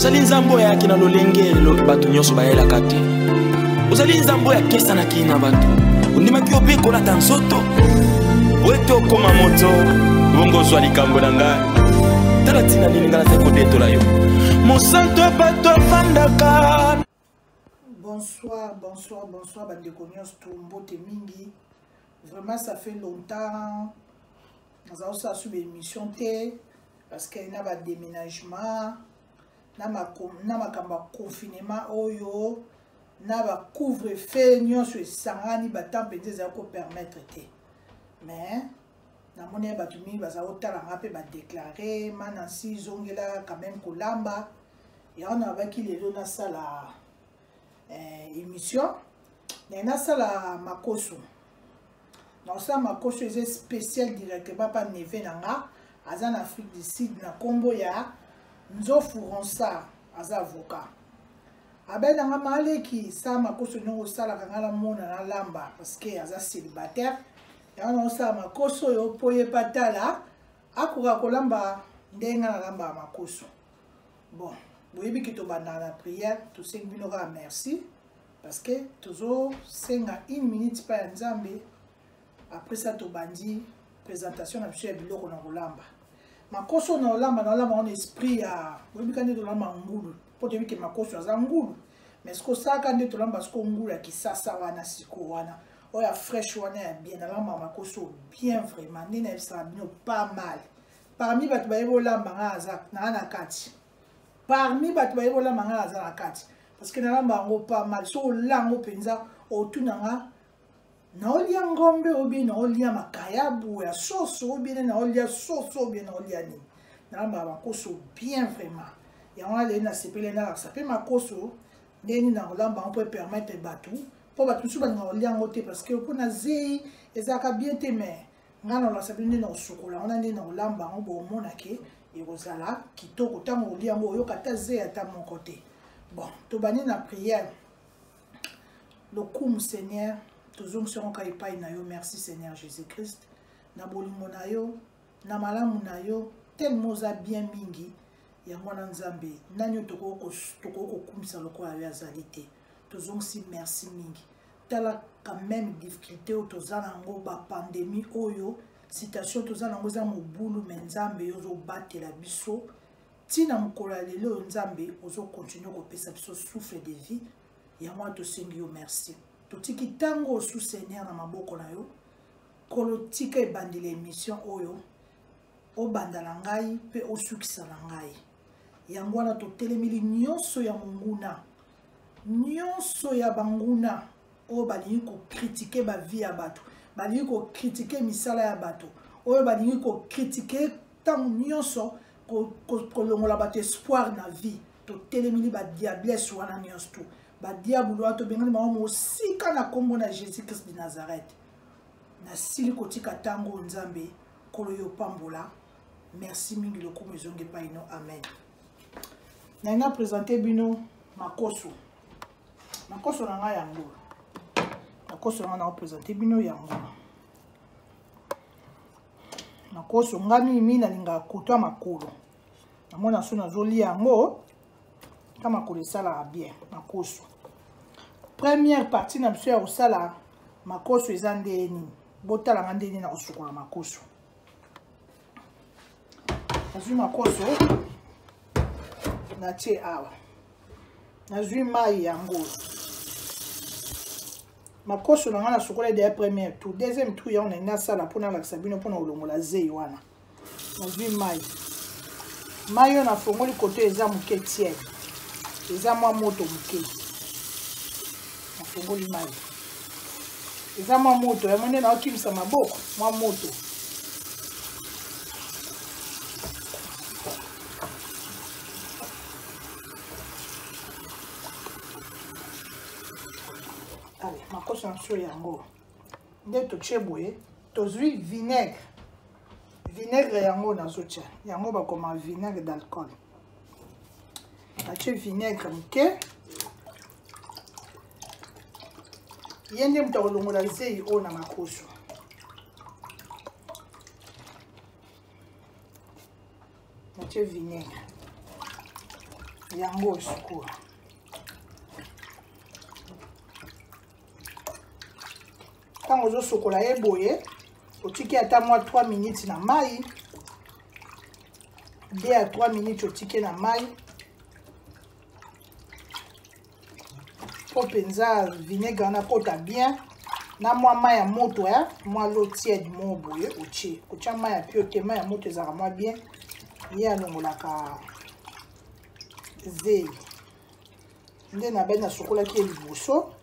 Ozali nzambo ya kina lolenge lo batu nyonso bayela kate. Ozali nzambo ya kesa na kina batu. Undima ki ope kola tansoto. Weto koma moto. Bongo zwa likambo na ngai. Tala tina nini ngala te kodetola yo. Mosanto apato fandaka. Bonsoir, bonsoir, bonsoir, bandeko nyonso mbote mingi. Vraiment ça fait longtemps. Nous avons ça sur l'émission T parce qu'il y a un déménagement. Na makamba confinement oyo na ba couvre-feu nyonso esangani batampe nzeza ko permettre te mais na moni ba tumi baza otala ngape ba déclarer manasi zongela quand même kolamba ya on a ki lelo na sala émission na sala makoso na sala makoso est spécial directement pas neve nanga azan Afrique du Sud na kombo ya Nzofu Ronsa aza avocat. Abena nga maleki sa makoso nyongo sala kangala mona na lamba parce que aza célibataire. Ya na sa makoso yo poye patala akura kolamba ndenga na lamba makoso. Bon, boyebi ki to banda na prière, to sengi binoka merci parce que tozo senga 1 minute pa nzambe. Après ça to bandi présentation na biso ya biloko na kolamba. Makoso na olamba on esprit ya webi kande to lamba ngulu po te biki makoso aza ngulu mais ce que ça kande to lamba ce ko ngulu ya kisasa wana siko wana oya fresh wana ya bien na lamba makoso bien vraiment nena ça bien pas mal parmi batu ba yebo lamba nga aza na kati parmi batu ba yebo lamba nga aza na kati parce que na lamba ngo pas mal so lango penza otuna nga na olia ngombe obi na olia makayabu ya soso obi na olia soso obi na olia ni na makoso bien vraiment ya wale na sepele na sape makoso ndeni na olamba on peut permettre batu po batu suba na olia ngote parce que pour na zei ezaka bien te mais ngana la sape ndeni na sokola on ndeni na olamba on bo mona ke ekozala kitoko tango olia ngo yo kata zei ata mon côté bon to bani na prière le coup Seigneur toujours seront kaipai na yo merci Seigneur Jésus-Christ na bolingo na yo na malamu na yo tellement za bien mingi ya mwana nzambe nanyo toko kumisa lokola ya zalité toujours si merci mingi tala quand même difficulté au tozana ngo ba pandémie oyo situation tozana ngo za mobulu menzambe yo zo batela biso tina mukola lelo nzambe ozo continuer ko pesa biso souffle de vie ya mwa to sengi yo merci totiki tango sous Seigneur na maboko na yo kolotika ebandela émission oyo o bandala ngai pe o sukisa na ngai yango wana totelemeli nyonso ya munguna nyonso ya banguna o balingi ko critiquer ba vie ya bato balingi ko critiquer misala ya bato oyo balingi ko critiquer tango nyonso kolongola bato espoir na vie totelemeli ba diablesse wana nyonso ba diabolo ato bengani ma mosika na kombo na Jésus Christ de Nazareth na sili kotika tango nzambe kolo yo pambola merci mingi le komo zonge pa ino amen na ina présenter bino makoso na nga yango makoso na présenter bino yango makoso ngami mina linga kutwa makolo namona so nazoli yango kama kolesala bien makoso première partie na biso ya kosala makoso eza ndeni botala ndeni na kosukola makoso nazwi makoso natie awa nazwi mai yango makoso na nga na sukola de première tour deuxième tour ya on na sala pona la sabino pona olongola zei wana nazwi mai yo na fongoli kote eza muke tiède eza mwa moto muke afongoli mai eza mwa moto ya mwene na okimisa maboko mwa moto ale makoso na biso yango nde totie boye tozwi vinaigre yango nazotia yango bakoma vinaigre d'alcool natie vinaigre muke yende mutakolongola zei oyo na makoso natie vinaigre yango sikoyo ntango ozosokola ye boye otiki ata mwa 3 minutes na mai 2 à 3 minutes otiki na mai po mpenza vinaigre wana kota bien na mwa mai ya moto mwa lo tiède mo boye otie kotia mai ya pio te mai ya moto ezalaka mwa bien ye alongolaka zei nde na bai nasokolaki ye liboso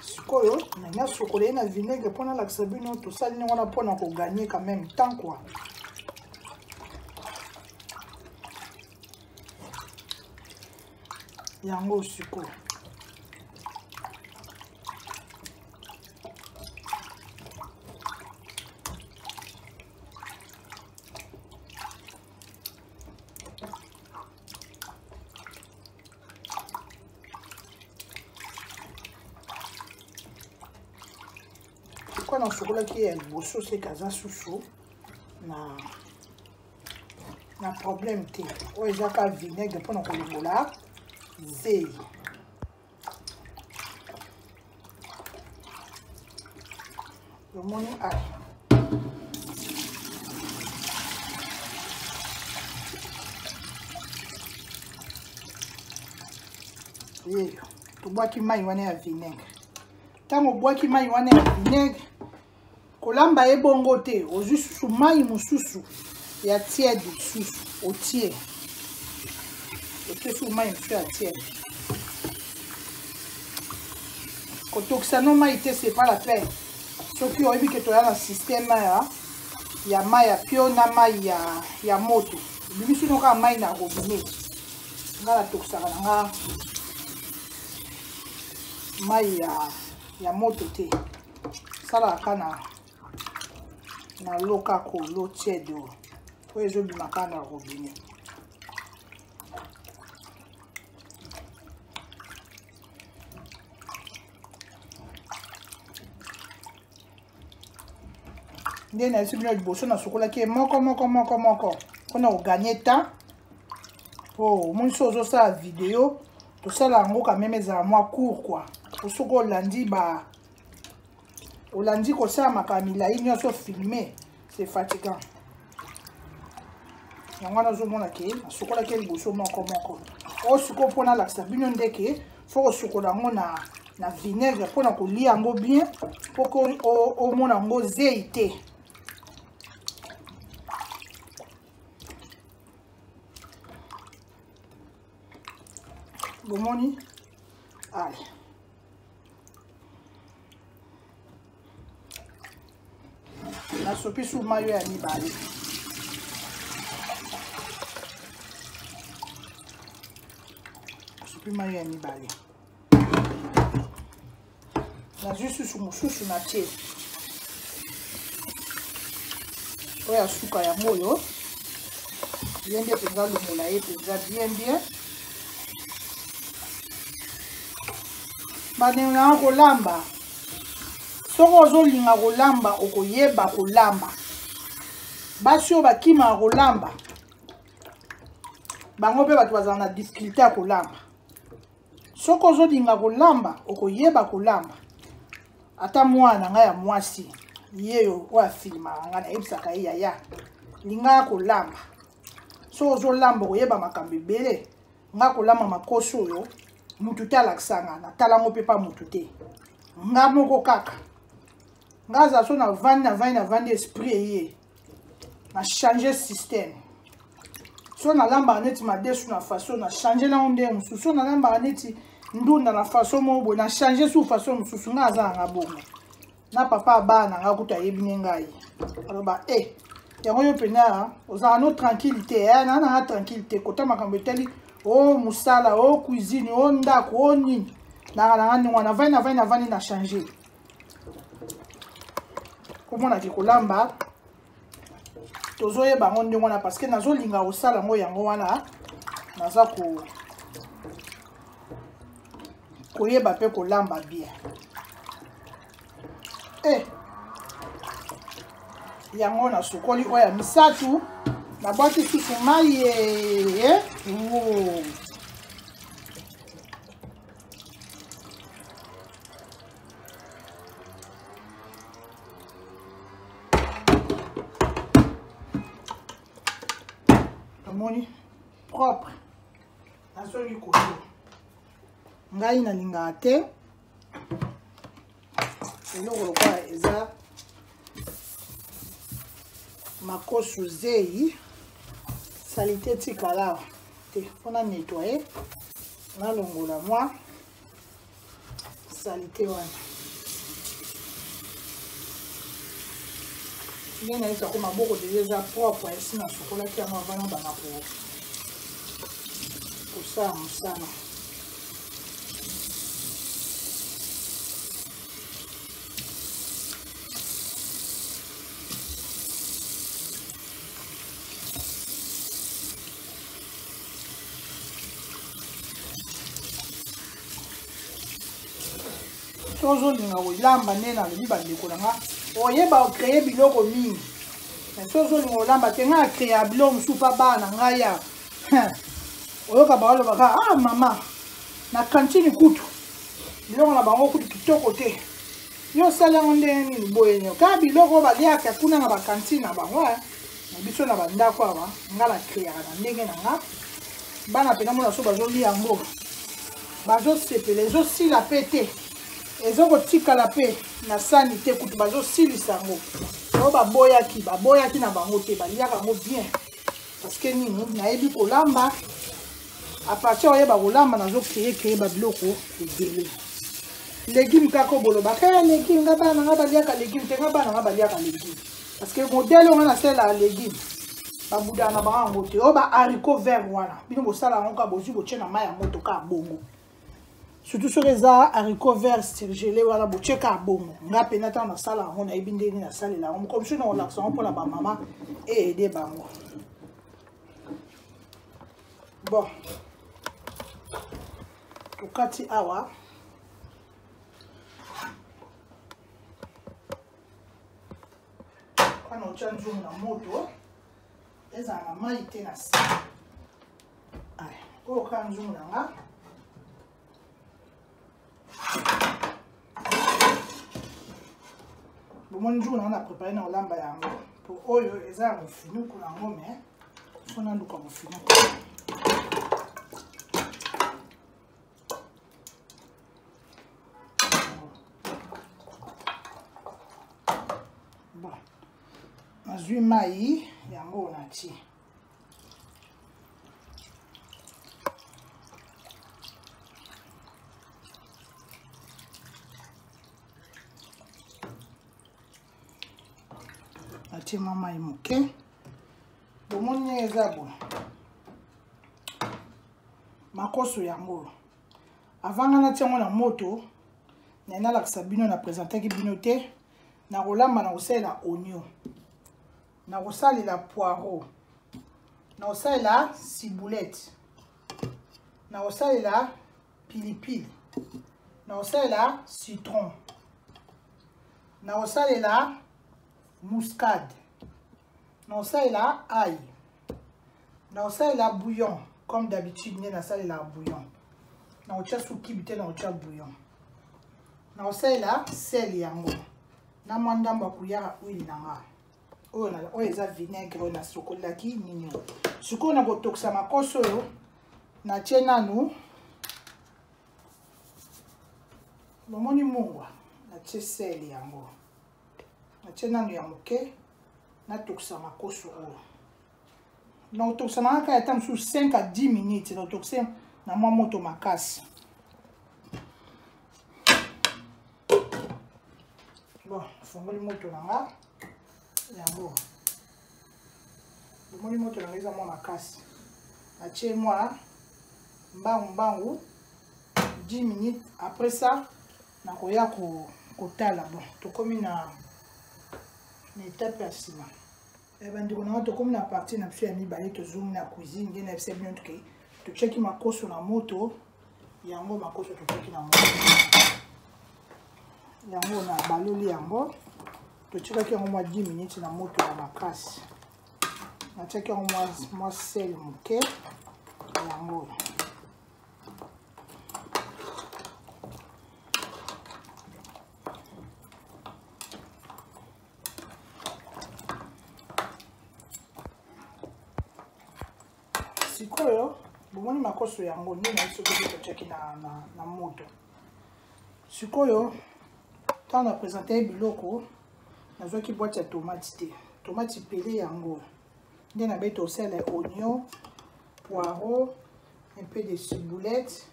sikoyo nasokola ye na vinaigre mpona alakisa bino tosali ndenge wana mpona koganye quand même temps quoi yango sikoyo Quand on se qui est le bosso, c'est qu'à sous na problème te. Ouais, j'ai qu'à vinaigre pour nous le là. Zé. Le monde a. Oui, tu bois qui maille on est à vinaigre. Tant on boit qui maille on est à vinaigre. Kolamba ebongo te ozusu mai mususu ya tiède susu otie su mai mususu ya tiède kotokisa no mai te c'est pas la peine soki oyebi ke toya na système ya mai ya pio na mai ya moto bimisu no ka mai na robinet ngala tokisaka na nga mai ya moto te sala kana na loka ko lo tiède o ezo bimaka na robinet nde na esi bino liboso nasokolaki ye moko mpona koganye temps po omoni so ozosala video tosala yango quand même ezala mwa court quoi po soki olandi kosala makambo milai nyonso filme c'est fatigant yango wana ozomona ke nasokolaki ye liboso moko osikoyo mpona alakisa bino ndeke fo kosokola yango na vinaigre mpona kolia yango bien mpo omona yango zei te bomoni allez nasopi su mayo ya mibale nazwi susu mosusu na tie oyo asuka yango oyo ye nde mpenza longola ye mpenza bien bandengo nanga kolamba soki ozolinga kolamba okoyeba kolamba basi oyo bakimaka kolamba bango mpe bato bazala na difficulté ya kolamba soki ozolinga kolamba okoyeba kolamba ata mwana ngai ya mwasi yeyo oyo afilimaka ngai nayebisaka ye yaya linga kolamba soki ozolamba okoyeba makambo ebele nga kolamba makoso oyo mutu te alakisanga natalango mpe pa mutu te nga moko kaka nga aza so navandi esprit eye na change système so nalambaka neti madesu na façon na change nango ndenge mosusu so nalambaka neti ndunda na façon moko boye na change su façon mosusu nga aza nanga bongo na papa abaa na nga kuta ayebi ne ngai aloba yango yo pena ozala no tranquillité na nanga tranquillité kota makambo etali o musala o cuisine o ndako o nini nanga ndenge wana navandi na changer komonaki kolamba tozoyeba yango ndenge wana parce que nazolinga kosala yango wana naza koyeba mpe kolamba bien yango nasokoli oyo ya misatu nabwaki susu mai nazongi koyo ngai nalingaka te eloko lokola eza makoso zei salite tikala te mpona nettoyer nalongola mwa salite wana ngai nayesa ko maboko deja eza propre esi nasukolaki yango avana bana kosala mosala tozolinga kolamba nde nalobi bandeko na nga oyeba okreye biloko mingi mais tozolinga kolamba te nga akreya biloko mosusu mpa bana na ngai ya oyoka baolobaka ah mama na kantine kutu biloko na bango kutu kitoko te yo osala yango ndenge nini boyenio kaka biloko baliaka kuna na bakantine na bango na biso na bandako awa nga na kreyaka na ndenge na nga bana pena mona so bazolia yango bazosepela ezosila mpe te ezokotikala mpe na sani te kutu bazosilisa yango oyo baboyaki na bango te baliaka yango bien parceke nini nayebi kolamba apartir oyeba kolamba nazokreye babiloko ebele légume kaka bolobaka ya légume nga bana nga baliaka légume te nga bana nga baliaka légume parceke modele onga nasalelaka légume babudaka na bango yango te oyo baharicot vert wana bino bosala yango kaka bozwi botie na mai ya moto kaka bongo surtout soki eza haricot vert surgelé wana botie kaka bongo nga pena ntango nasala yango nayebi ndenge nasalela yango comme so na kolakisa yango mpona bamama eyede bango bon tokati awa wana otya nzungu na moto ezala na mai te na se oyo kaka nzungu na nga bomoni nzungu na nga na prépare na kolamba yango po oyo eza ya mofinuku nango me fo naluka mofinuku nazwi mai yango natie natie mwa mai moke bomoni eza boye makoso yango avanga natie yango na moto nalakisa bino na présentaki bino te na kolamba na kosalela oignon na kosalela poireau na kosalela ciboulette na kosalela pilipili na kosalela citron na kosalela muscade na kosalela ail na kosalela bouillon comme d'habitude nde nasalela bouillon na kotia sukibi te na kotia bouillon na kosalela sel yango na mwa ndambo ya kuyara huile na nga oyo eza vinaigre oyo nasokolelaki nini sikoyo na kotokisa makoso oyo natie nanu bomoni mungwa natie sel yango natie nanu ya moke natokisa makoso oyo na kotokisa na kaka ata mosusu 5 à 10 minutes na kotokisa na mwa moto makasi bon fongoli moto na nga yango bomoni moto na nga eza mwa makasi natie mwa mbangu 10 minutes après ça nakoya kotala bon tokomi na étape ya nsima bandeko na nga tokomi na partie na biso ya mibale tozongi na cuisine nde na bisa bino toke totiaki makoso na moto yango makoso totiaki na moto yango na baloli yango totikaki yango mwa 10 minutes na moto ya makasi natiaki yango mwa sel moke yango sikoyo bomoni makoso yango nde na biso koki totiaki na moto sikoyo ntango na présente biloko nazwaki boîte ya tomate te tomate pele yango nde na beti osala oignon poireau un peu de ciboulette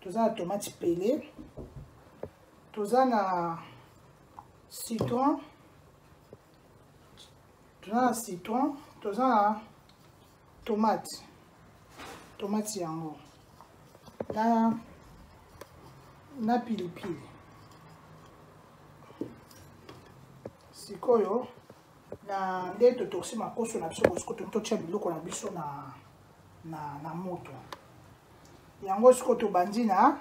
toza na tomate pele toza na citron toza na tomate yango na pilipili sikoyo na nde totoksi makoso na biso kosiko totia biloko na biso na moto yango siko tobandi na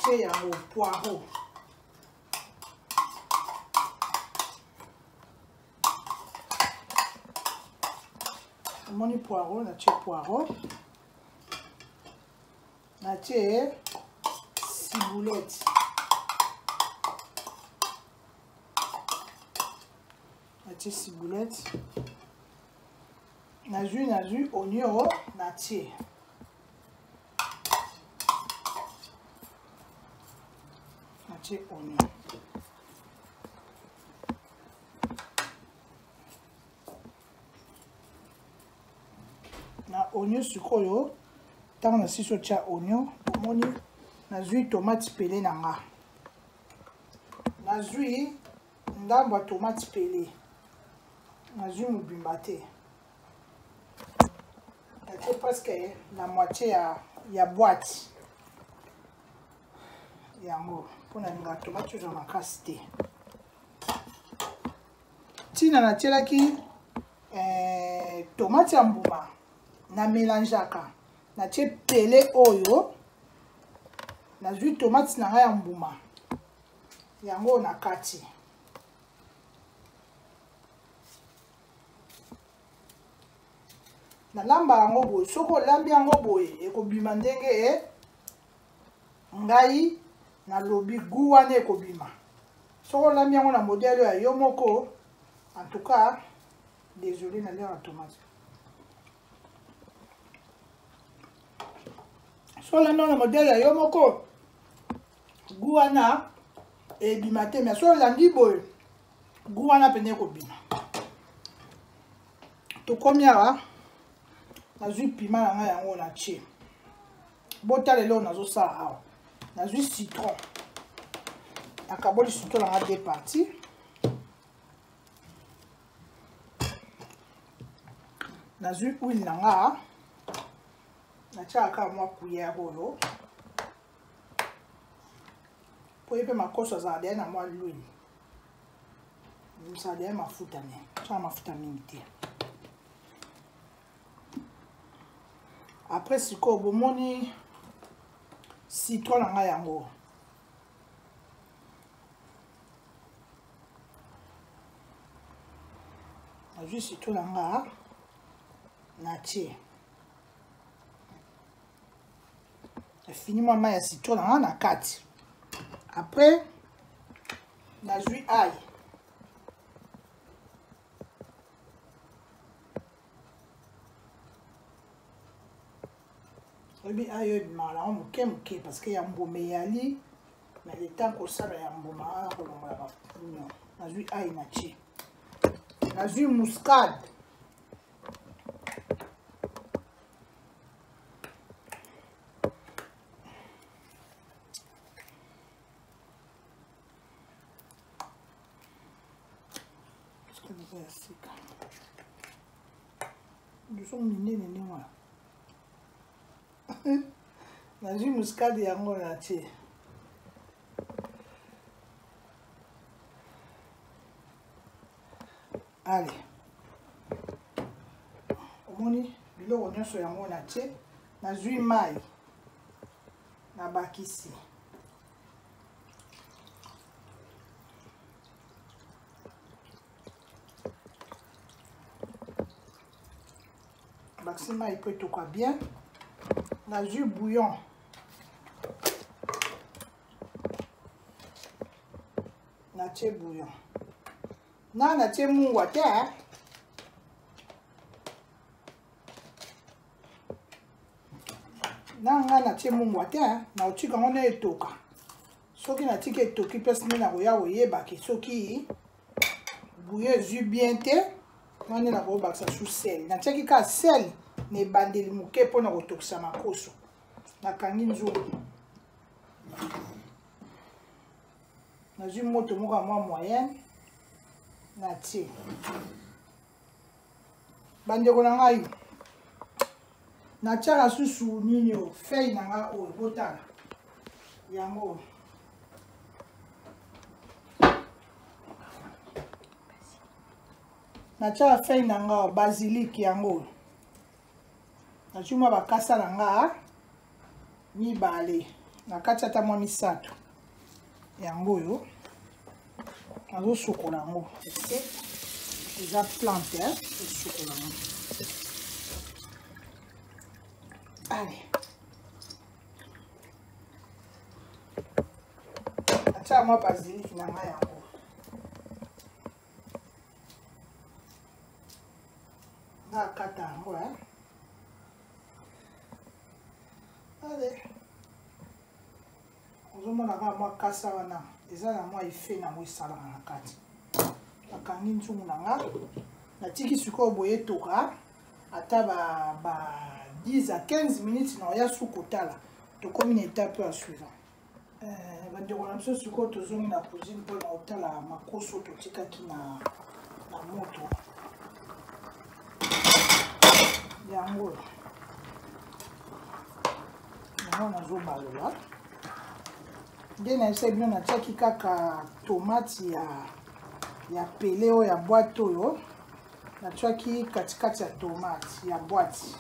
tie yango poireau omoni poireau natie poireau natie ciboulette nazwi oignon natie oignon na oignon sikoyo ntango nasisi otia oignon omoni nazwi tomate pele na nga nazwi ndambo ya tomate pele nazwi mobimba te natie presque na moitié ya boîte yango mpona linga tomate oyo makasi te ntina natielaki tomate ya mbuma na mélangeaka natie pele oyo nazwi tomate na ngai ya mbuma yango na kati nalamba yango boye soki olambi yango boye ekobima ndenge ngai nalobi gu wana ekobima soki olambi yango na modele ya yo moko en tout cas désolé na lera tomate soki olambi yango na modele ya yo moko gu wana ebima te mais soki olandi boye gu wana pene ekobima tokomi awa nazwi piment na ngai yango natie botala eloko nazosala awa nazwi citron nakaboli citron na nga deux parties nazwi huile na nga natiaka kaka mwa cuillère oyo po ye mpe makoso azala deya na mwa l'huile mosala deya mafuta me tiaka mafuta mingi te après sikoyo bomoni citron na ngai yango nazwi citron na nga natie efini mwa mai ya citron na nga na kati après nazwi ail oyebi ail oyo ebimaka nango moke moke parce que ya mbuma eyali mais le temps kosala ya mbuma wana kolongola bapunyo nazwi ail natie nazwi muscade minene wana nazwi muscade yango natie ale omoni biloko nyonso yango natie nazwi mai nabakisi bakisi mai po etoka bien nazwi bouillon natie bouillon na natie mungwa te nanga na tie mungwa te na otika ngona etoka soki na tika etoki pesi nde na koya koyebaki soki bouillon ezwi bien te ngani na koyebakisa su sel natiaki ka sel na ebandeli moke mpona kotokisa makoso nakangi nzungu nazwi moto moko ya mwa moyenne na tie bandeko na ngai natiaka susu nini o fei na nga oyo botala yango natiaka fei na nga o basilike yango nazwi mwa bakasa na nga mibale na kati ata mwa misato yango oyo nazosukola yango eza plante esukola yango allez atia mwa basilike na nga yango nakata yango allez ozomona kaka mwa kasa wana eza na mwa efe nango esalaka na kati nakangi nzungu na nga natiki sikoyo boye etoka ata ba 10 à 15 minutes na oya su kotala tokomi na étape ya suivant bandeko na biso sikoyo tozongi na cuisine mpona kotala makoso totikaki na moto yango nazobalola nde nayebisa bino natiaki kaka tomate ya pele oyo ya boite oyo natiaki katikati ya tomate ya boite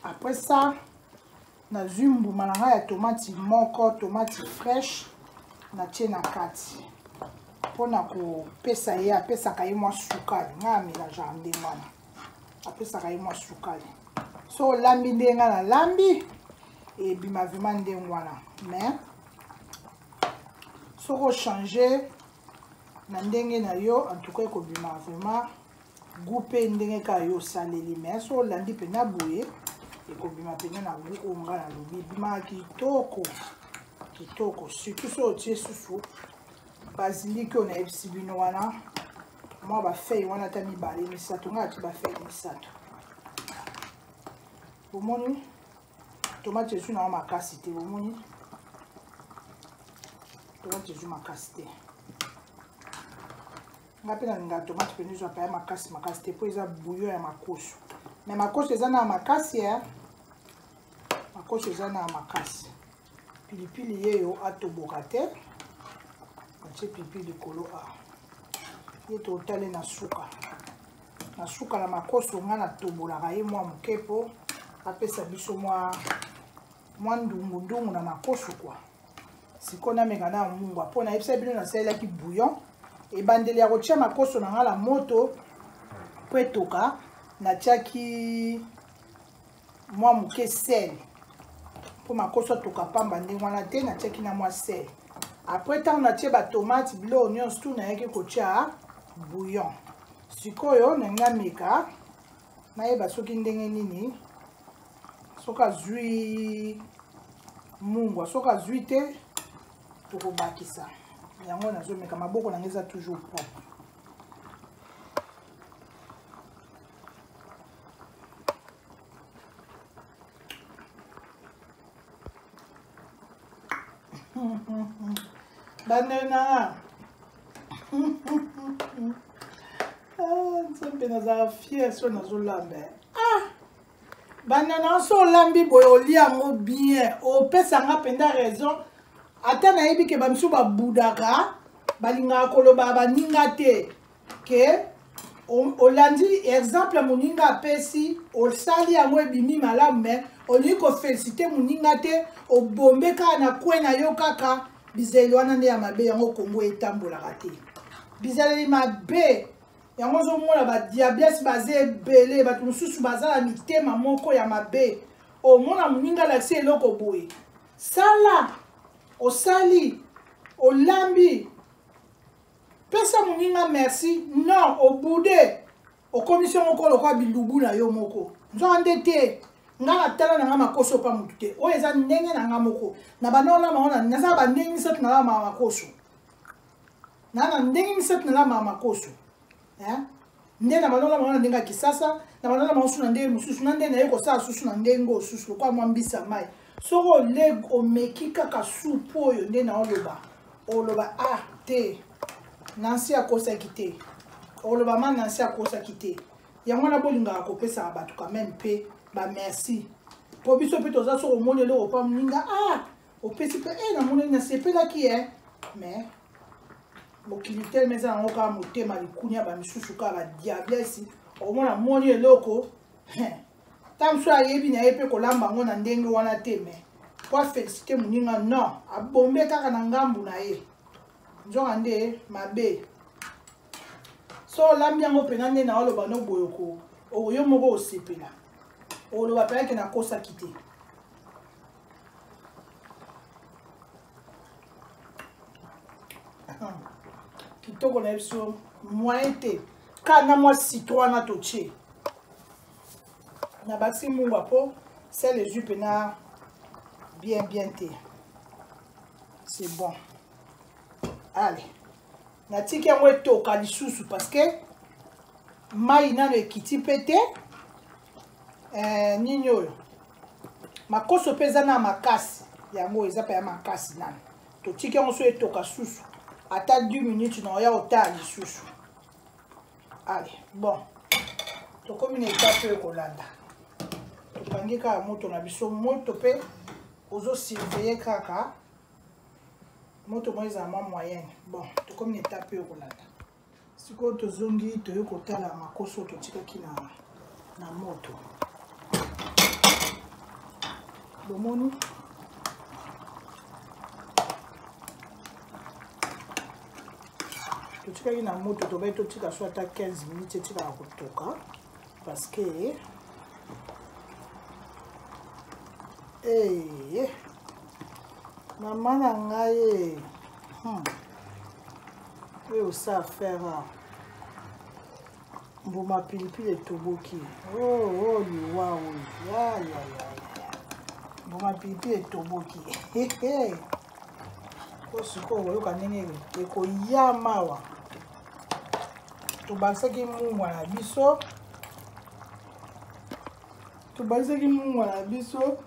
après ça nazwi mbuma na ngai ya tomate moko tomate fraîche natie na kati mpona kopesa ye apesaka ye mwa sukali ngai amélangeaka ndenge wana apesaka ye mwa sukali so olambi ndenge ngai nalambi ebima vraimen ndenge wana mais soko ochange na ndenge na yo en tout cas ekobima vraiment goût mpe ndenge kaka yo osaleli mais so olandi mpena boye ekobima mpena na goût oyo nga nalobi ebimaka kitoko kitoko surtout so otie susu basilike oyo nayebisi bino wana mwa bafei wana ata mibale misato ngai ati bafei misato bomoni tomate ezwi na makasi te bomoni tomate ezwi makasi te nga mpe nalingaka tomate mpena ezwi apaya makasi te mpo eza bouillon ya makoso mais makoso eza na makasi makoso eza na makasi pilipili yeyo atoboka te atie pilipili likolo ye totale na suka na makoso nga natobolaka ye mwa moke mpo apesa biso mwa ndungu na makoso kwa sikoyo nameka na mungwa mpo nayebisa bino nasalelaki bouillon ebandeli ya kotia makoso na nga na moto mpo etoka natiaki mwa moke sel mpo makoso atoka pamba ndenge wana te natiaki na mwa sel après ntango natie batomate biloko nyonso tu nayaki kotia bouillon sikoyo nanga meka nayeba soki ndenge nini soki azwi mungwa soki azwi te tokobakisa yango nazomeka maboko nanga eza toujours propre bandena nzambe nazala fier so nazolamba bandena so olambi boye olia yango bien opesanga mpenza raison ata nayebi ke bamisu babudaka balingaka koloba baninga te ke olandi exemple moninga apesi osali yango ebimi malamu me olingi kofélicite moninga te obombe kaka na kwe na yo kaka bizaleli wana nde ya mabe yango kongo etambolaka te bizaleli mabe yango ozomona badiablesse baza ebele bato mosusu baza na mitema moko ya mabe omona moninga alakisi eloko boye sala osali olambi pesa moninga merci non obude okomisi moko lokwa bilubu na yo moko nzoka nde te nga tala na nga makoso pa mutu te oyo eza ndenge na nga moko na banolama wana naza bandenge misato na lama makoso na ndenge misato na lama makoso nde na banolama wana ndenge ya kisasa na banolama mosusu na ndenge mosusu na ndenge na ye kosala susu na ndenge osusu lokwa mwa mbisa mai soko oleg omeki kaka supu oyo nde na oloba te nansi akosaki te oloba ma nansi akosaki te yango wana bolingaka kopesaka bato quand même mpe bamerci po biso mpe toza soko omoni eloko pa moninga opesi mpe namoni nasepelaki mais mokili telema eza yango kaka motema likunia bamisusu kaka badiablesi omona moni eloko ta mosu ayebi na ye mpe kolamba yango na ndenge wana te mais po afélicité moninga non abombe kaka na ngambu na ye nzonga nde mabe so olambi yango mpena nde na oloba no boyoko oyo moko osepela oloba mpenake nakosaki te kitoko na biso moyen te kana mwa citron na totie na bakisi mungwa po sel ezwi mpena bien te c'est bon allez natiki yango etoka lisusu parce que mai nano ekiti mpe te nini oyo makoso mpe eza na makasi yango eza mpe ya makasi nano totiki yango so etoka susu ata 10 minutes na oya otala lisusu allez bon tokomi na etape oyo kolanda topangi kaka moto na biso moto mpe ozosurveille kaka moto mo ezala mwa moyenne bon tokomi na etape oyo kolanda sikoyo tozongi toyo kotala makoso totikaki na moto bomoni totikaki na moto tobai totika so ata 15 minutes etikaka kotoka parce que mama na ngai oyo osa affaire mbuma pilipili etoboki liwa oyo mbuma pilipili etoboki po sikoyo oyoka ndenge ekoyama awa tobalisaki mungwa na biso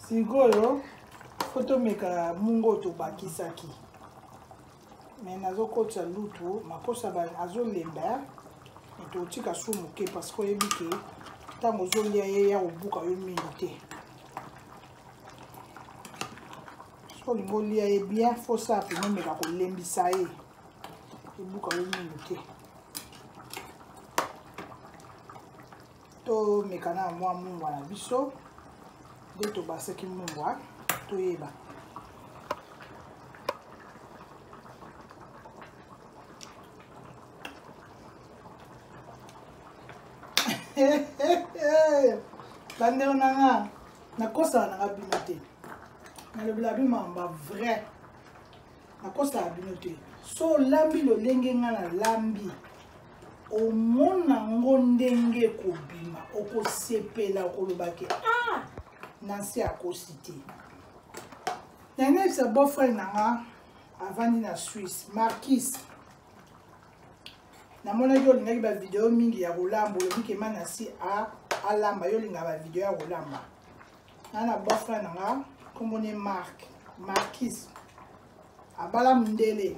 sikoyo fo tomeka mungo tobakisaki me nazokotisa lutu makosa azolemba totika su moke parce que oyebi ke ntango ozolia ye ya kobuka yo mingi te so olingi olia ye bien fo sala pene omeka kolembisa ye ebuka yo mingi te tomeka na mwa mungwa na biso nde tobasaki mungwa toyeba bandeko nanga nakosaka nanga bino te nalobela bimamba vrai nakosaka bino te so olambi lolenge nga na lambi omona ngo ndenge ekobima okosepela okolobaki nansi akosi te nayebisa beau-frère nanga avandi na Suisse Marquis namonaki olingaki bavideo mingi ya kolamba olobiki ema nasi alamba yo olingaka bavideo ya kolamba na beau-frère nanga kombone Marquis abala mundele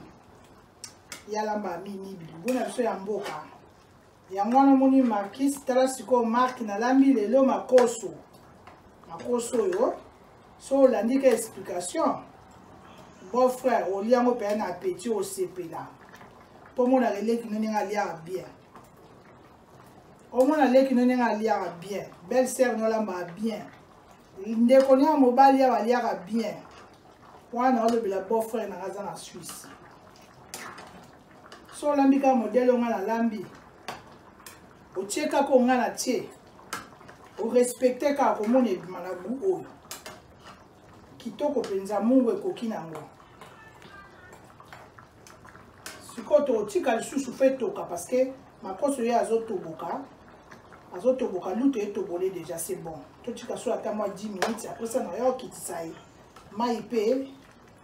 yalamba mini bilungu na biso ya mboka yango wana omoni Marquis tala sikoyo marke nalambi lelo makoso oyo so olandi ka explication beau-frère olia yango mpe na apeti osepela mpo mona eleki no ndenge aliaka bien omona leki no ndenge aliaka bien belle sœur nolambaka bien ndeko ndenge mobali awa aliaka bien wana olobela beau-frère nanga aza na Suisse so olambi kaka modele onga nalambi otie kaka onga na tie orespecte kaka komona ebima na bu oyo kitoko mpenza mungu ekoki nango sikoyo totika lisusu fe toka parce que makoso ye azotoboka azotoboka lutu etobole déjà c'est bon totika so ata moi 10 minutes après ça na yo kitisa ye mai pe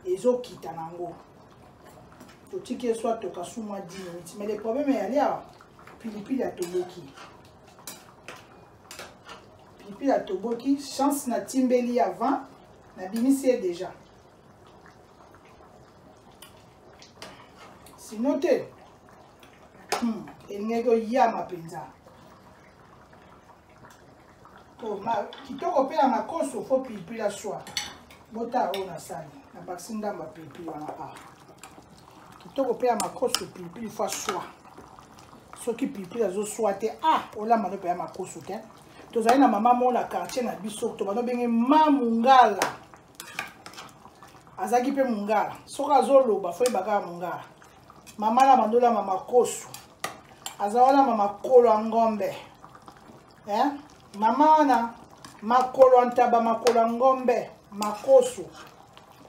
ezokita nango totiki soit toka sous moi 10 minutes mais le problème est allé à pilipili atoboki pilipili atoboki chance na timbeli avant na binisi déjà sinon te elingeko yama penza kitoko mpe ya makoso fo pilipili ya swa bota oyo na sali na bakisi ndamba pilipili wana a kitoko mpe ya makoso pilipili fo aswa soki pilipili azoswa te olamba no mpe ya makoso te tozali na mama mo na quartier na biso to bano benge ma mungala azaki mpe mungala soki azoloba fo yebaka mungala mama na mandola ma makoso aza wana makolo ya ngombe mama wana makolo ntaba makolo ya ngombe makoso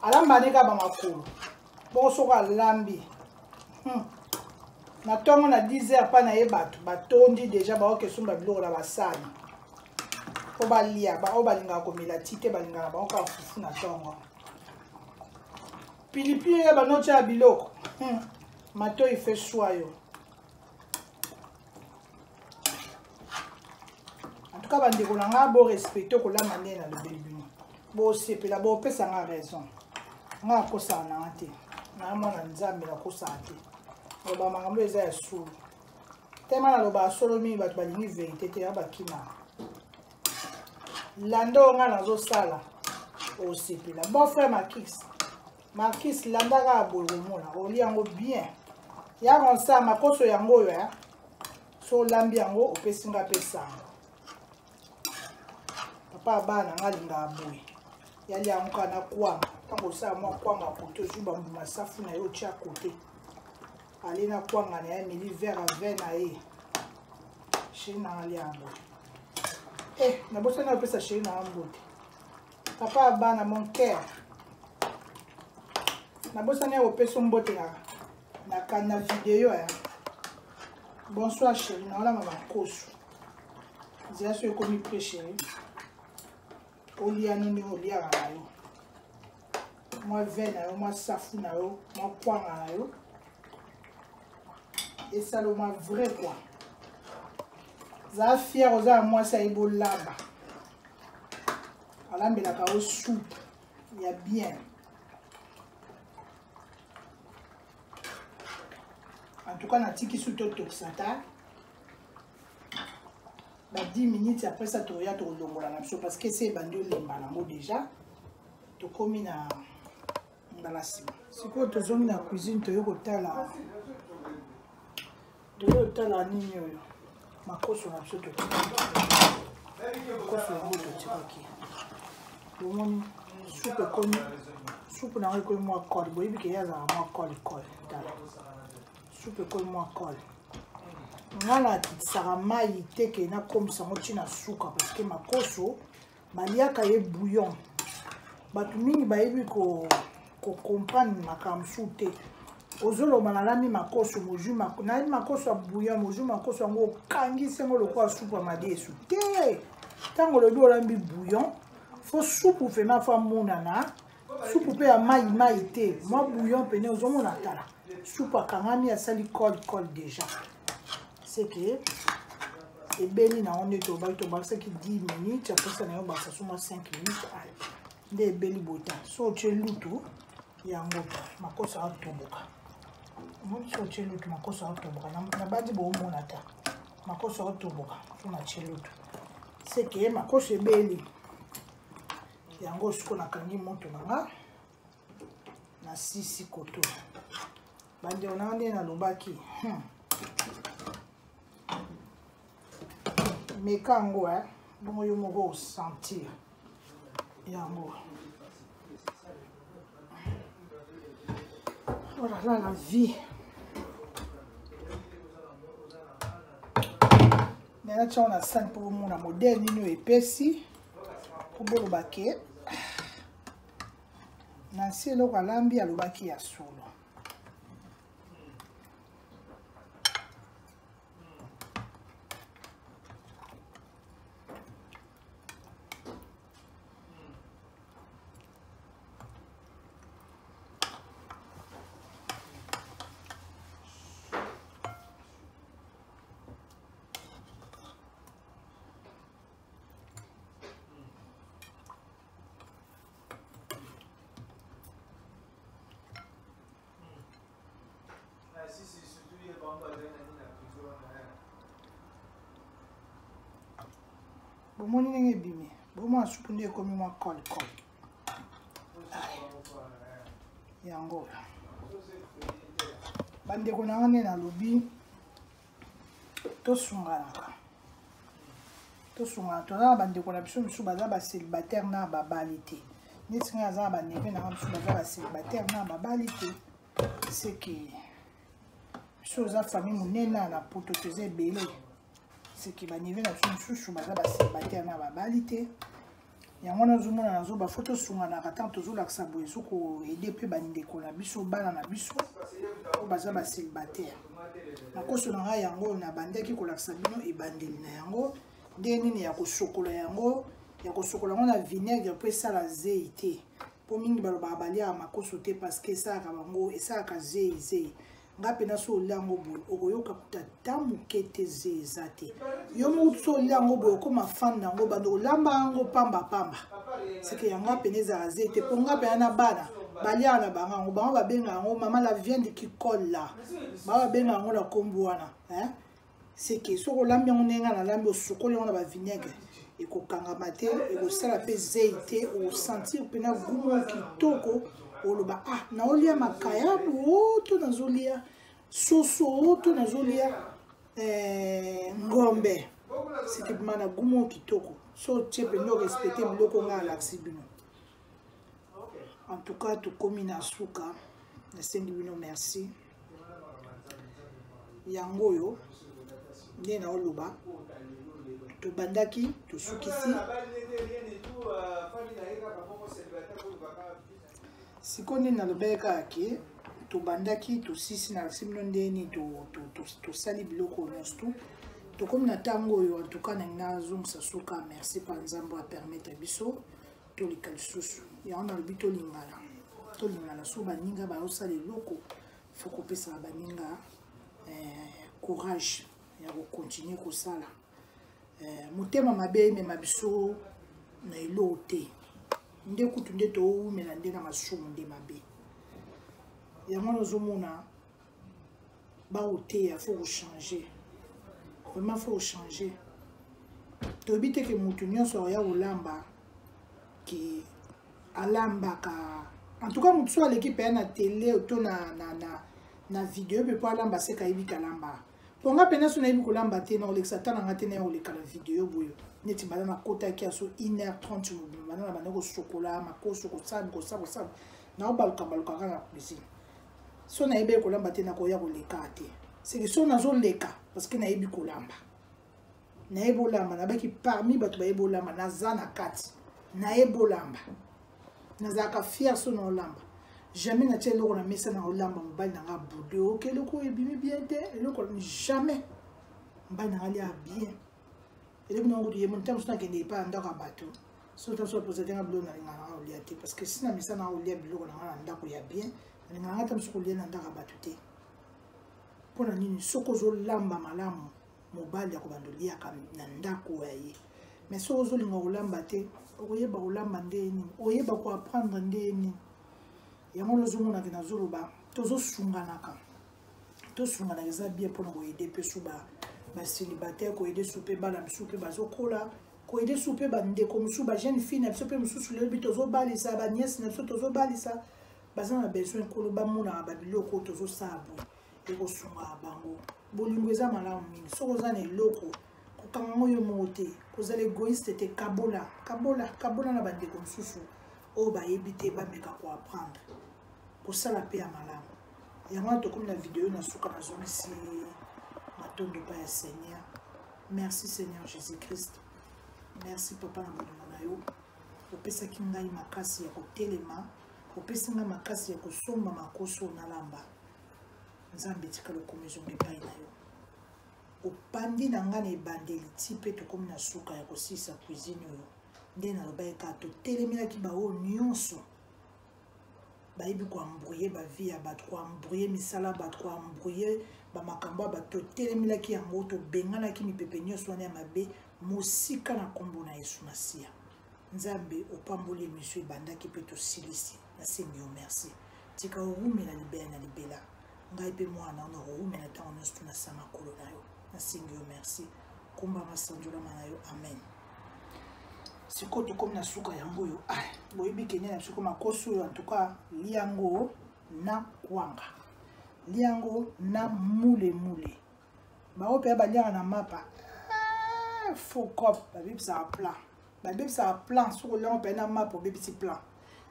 alamba nika ba makolo boko soko alambi na tongo na 10 heures pa na ye bato batondi deja baokesomba biloko na basani po balia o balingaka komela ti te balingaka na bango kaka fufu na tongo pilipili ya banoti ya biloko matoi fe swa yo ka bandeko na nga bo respecte kolamba nde na lobeli bino bosepela bopesanga raison nga akosaka nanga te na mwana nzambe nakosaka te loba makambo eza ya solo tema naloba ya solo mingi bato balingi verité te ya bakima landa oyo nga nazosala osepela bon frère Marquis landaka ya boye komona oli yango bien ya konsala makoso yango oyo so olambi yango opesi nga pesanga papa bana nga linga boye yali yango kana kwanga tango osala mwa kwanga kote ozwi bambuma safu na ye otia kote ale na kwanga na ye mili verre a vin na ye sheri na nga lia boye nabosani opesa sheri na nga mbote papa bana mon cœur nabosani opesa mbote na video bonsoir sheri na olama makoso nzela so ekomi pre sheri olia nini oliaka na yo mwa vin na yo mwa safu na yo mwa kwanga na yo esala mwa vrai quoi za fier oza ya mwasi ayebi olamba alambelaka yo soupe ya bien en tout cas natiki su totokisa ta ba 10 minutes après ça toya tolongola na biso parce que c'est bandi olemba nango déjà tokomi na ngala nsima sikoyo tozongi na cuisine toyo kotala nini oyo makoso na biso makoso yango totikaki omoni supe ekomi supe nango ekomi mwa cole boyebi ke ye azala mwa cole tala supe ekomi mwa cole nga nakitisaka mai te ke nakomisa yango ntina suka parce que makoso baliaka ye bouillon bato mingi bayebi kocomprendre makambo su te ozoloba nalami makoso nayebi makoso ya bouillon mozwi makoso yango okangisi yango lokola supu ya madesu te ntango olobi olambi bouillon fo supu fema fo amonana supu mpe ya mai te mwa bouillon pene ozomona tala supu akangami asali cole déjà c'est que ebeli na onde tobakisaki 10 minutes après ça na yo bakisa so mwa 5 minutes nde ebeli bota so otie lutu yango makoso atoboka so otie lutu makoso atoboka na badi boomona ta makoso atoboka so natie lutu c'est que makoso ebeli yango siko nakangi moto nanga na sisi koto bandeko nanga nde nalobaki meka yango bongo yo moko osentir yango voilà la vie nena tia na sani mpo bomona modele nini oyo epesi mpo boloba ke nansi eloko alambi alobaki ya solo bomoni ndenge ebimi bomona supu nde ekomi mwa col yango bandeko na nga nde nalobi tosunganaka toza na bandeko na biso misu baza bacélibataire na babali te neti ngai aza na baneve na nga misu baza bacélibataire na babali te seke biso oza famille monene na poto toza ebele seke baneve na biso misusu baza bacélibataire na babali te yango nazomona nazoba fo tosunganaka ntango tozolakisa boye sokoede mpe bandeko na biso bana na biso oyo baza bacélibataire nakoso na ngai yango na bandaki kolakisa bino ebandeli na yango nde nini ya kosokola yango na vinaigre mpo esala zei te mpo mingi balobaka baliaka makoso te parceke esalaka bango esalaka zei nga mpena so olia yango boye okoyoka kuta ta moke te zei eza te yo mokutu so olia yango boye okoma fande yango bando olamba yango pambapamba seke yango mpena ezala zei te mpo nga mpena na bana baliaka na bango yango bango babenga yango mama la viande qui colle là bango babenga yango na kombo wana seke soki olambi yango ndenge na lambi osokoli yango na bavinaigre ekokangama te ekosala mpe zei te osentir mpena gumu kitoko oloba naolia makayabu to nazolia soso to nazolia ngombe seke bima na gumu kitoko so tie mpena orespecte biloko nga alakisi bino en tout cas tokomi na suka nasengi bino merci yango oyo nde naoloba tobandaki tosukisi sikoyo nde nalobaki kaka ke tobandaki tosisi nalakisi bino ndeni tosali biloko nyonso tu tokomi na ntango oyo en tout cas nangi nazongisa suka merci mpa nzambe apermettre biso toleka lisusu yango nalobi tolingana so baninga baosala eloko fo kopesaka baninga courage ya kocontinue kosala motema mabe emema biso na eloko te nde kutu nde toumela nde na masumu nde mabe yango nazomona baoteya fo kochange vraiment fo kochange toyebi te ke motu nyonso akoya kolamba ke alambaka en tout cas motu so aleki mpe ya na tele to na video mpe mpo alamba seka ayebi kalamba mpo nga mpena so nayebi kolamba te na kolekisa ta na nga te na ya koleka na video boyo neti bana nakotaki ya so 1h30 mobima bana na banda kosokola makoso kosala naobalukabaluka kaka na plaisir so nayebi kolamba te nakoya koleka te seke so nazoleka parceke nayebi kolamba nayebi olamba nabaki parmi bato bayebi olamba naza na kati nayebi olamba nazalaka fier so na olamba jamais natia eloko na mesa na olamba mobali nanga bude oke eloko ebimi bien te eloko jamais mobali nanga lia bien eloko nango ye mon ntango so nakende epai ya ndako ya bato so ntango so aposa tenga biloko nalingana nanga olia te parce que si na mesa nanga olia biloko nanga na ndako ya bien nalingana nanga ntango soki olia na ndako ya bato te mpo na nini soki ozolamba malamu mobali akobanda oliaka na ndako ya ye mais soki ozolinga kolamba te okoyeba kolamba nde nini oyeba koapprendre nde nini yango nozomonaka nazoloba tozosunganaka eza bien mpona koyede mpe so bacélibataire koyede so mpe bana biso mpe bazokola koyede so mpe bandeko mosusu bajeune fille na biso mpe mosusu lelobi tozobalisa baniese na biso tozobalisa baza na besoin kolo bamonaka babiloko oyo tozosala boye ekosungaka bango bolingo eza malamu mingi soki oza na eloko kokanga ngo yo moko te kozala égoïste te kabola na bandeko mosusu oyo bayebi te bameka koapprendre kosala mpe ya malamu yango wana tokomi na video na suka nazongisi matondo mpa ya Seigneur. Merci Seigneur Jésus-Christ, merci papa na molimo na yo opesaki ngai makasi ya kotelema opesi ngai makasi ya kosomba makoso nalamba nzambe tika lokomezo epai na yo opandi na ngai na ebandeli ti mpe tokomi na suka ya kosisa cuisine oyo nde nalobaki kaka totelemelaki baoyo nyonso bayebi koambrouye bavie ya bato koambrouye misala bato koambrouye bamakambo ya bato totelemelaki yango tobenganaki mipepe nyonso wana ya mabe mosika na nkombo na Yesu Masiya. Nzambe opamboli emission ebandaki mpe tosilisi nasengi yo merci tika orumela libela na libela ngai mpe mwana ona orumela ntango nyonso tunasala makolo na yo nasengi yo merci komba masanjolama na yo amen. siko to comme na suka yango yo boyebi kenya na siko makoso yo en tout cas liango na kwanga liango na mule bao pe balianga na mapa faux cop babibi ça plan sur le pe na mapa babibi si plan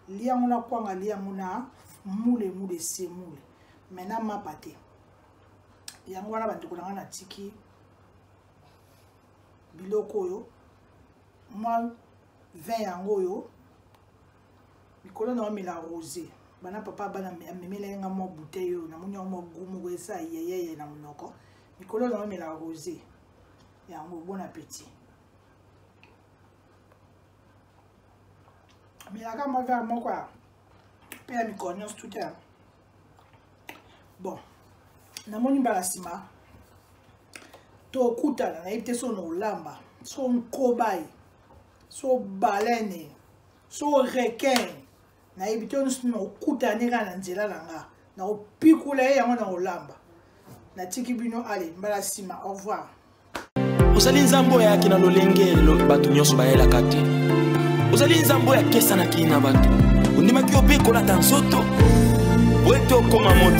liango na kwanga liango na mule se mule mais na mapa te yango wana bantu kolanga na tiki biloko yo moi 20 yango yo mikolo na mela rosé bana papa bana memela nga mo bouteille yo na munya mo gumu ko esa yeye na munoko mikolo na mela rosé yango bon appétit mela ka mo vers mo kwa pe mi connais tout à bon na moni balasima to kutana na ite so no lamba so nkobai so baleine so requin na ebito no kutanira na nzela langa na opikula yango na olamba na tiki bino ale mbala sima au revoir Uzali nzambo ya kina lolengelo batu nyoso bayela kati Uzali nzambo ya kesa na kina batu Undima kiope kola tansoto Weto koma moto